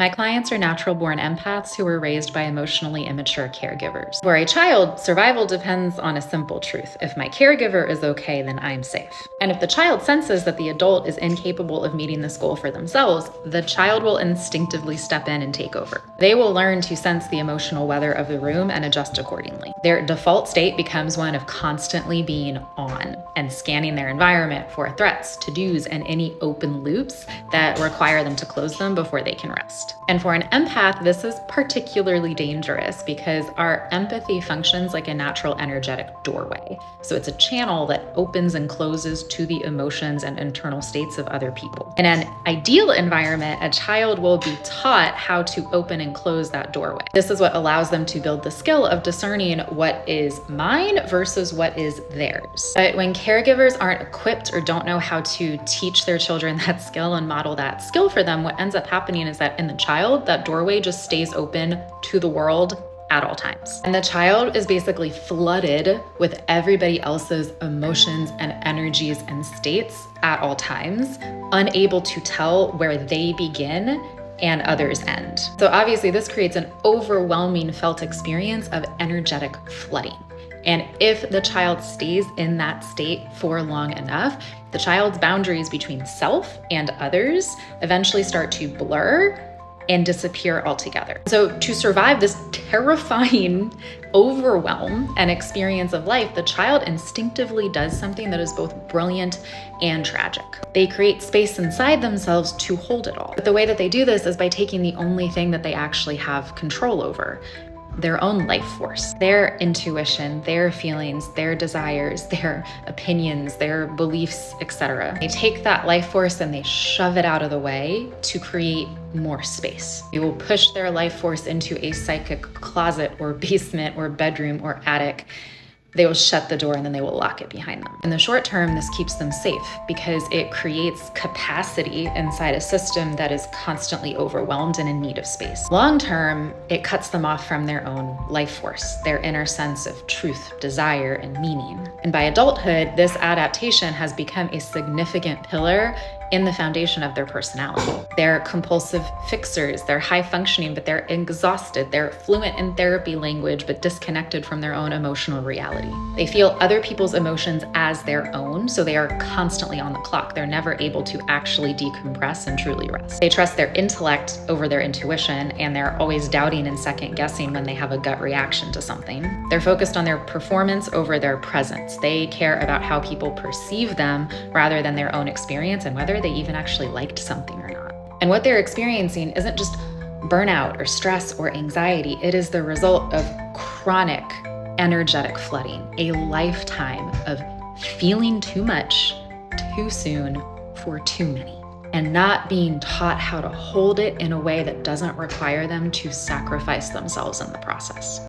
My clients are natural-born empaths who were raised by emotionally immature caregivers. For a child, survival depends on a simple truth. If my caregiver is okay, then I'm safe. And if the child senses that the adult is incapable of meeting this goal for themselves, the child will instinctively step in and take over. They will learn to sense the emotional weather of the room and adjust accordingly. Their default state becomes one of constantly being on and scanning their environment for threats, to-dos, and any open loops that require them to close them before they can rest. And for an empath, this is particularly dangerous because our empathy functions like a natural energetic doorway. So it's a channel that opens and closes to the emotions and internal states of other people. In an ideal environment, a child will be taught how to open and close that doorway. This is what allows them to build the skill of discerning what is mine versus what is theirs. But when caregivers aren't equipped or don't know how to teach their children that skill and model that skill for them, what ends up happening is that in the child, that doorway just stays open to the world at all times. And the child is basically flooded with everybody else's emotions and energies and states at all times, unable to tell where they begin and others end. So obviously this creates an overwhelming felt experience of energetic flooding. And if the child stays in that state for long enough, the child's boundaries between self and others eventually start to blur and disappear altogether. So to survive this terrifying overwhelm and experience of life, the child instinctively does something that is both brilliant and tragic. They create space inside themselves to hold it all. But the way that they do this is by taking the only thing that they actually have control over: their own life force, their intuition, their feelings, their desires, their opinions, their beliefs, etc. They take that life force and they shove it out of the way to create more space. They will push their life force into a psychic closet or basement or bedroom or attic. They will shut the door and then they will lock it behind them. In the short term, this keeps them safe because it creates capacity inside a system that is constantly overwhelmed and in need of space. Long term, it cuts them off from their own life force, their inner sense of truth, desire, and meaning. And by adulthood, this adaptation has become a significant pillar in the foundation of their personality. They're compulsive fixers, they're high functioning, but they're exhausted. They're fluent in therapy language, but disconnected from their own emotional reality. They feel other people's emotions as their own, so they are constantly on the clock. They're never able to actually decompress and truly rest. They trust their intellect over their intuition, and they're always doubting and second guessing when they have a gut reaction to something. They're focused on their performance over their presence. They care about how people perceive them rather than their own experience and whether they even actually liked something or not. And what they're experiencing isn't just burnout or stress or anxiety. It is the result of chronic energetic flooding, a lifetime of feeling too much, too soon, for too many, and not being taught how to hold it in a way that doesn't require them to sacrifice themselves in the process.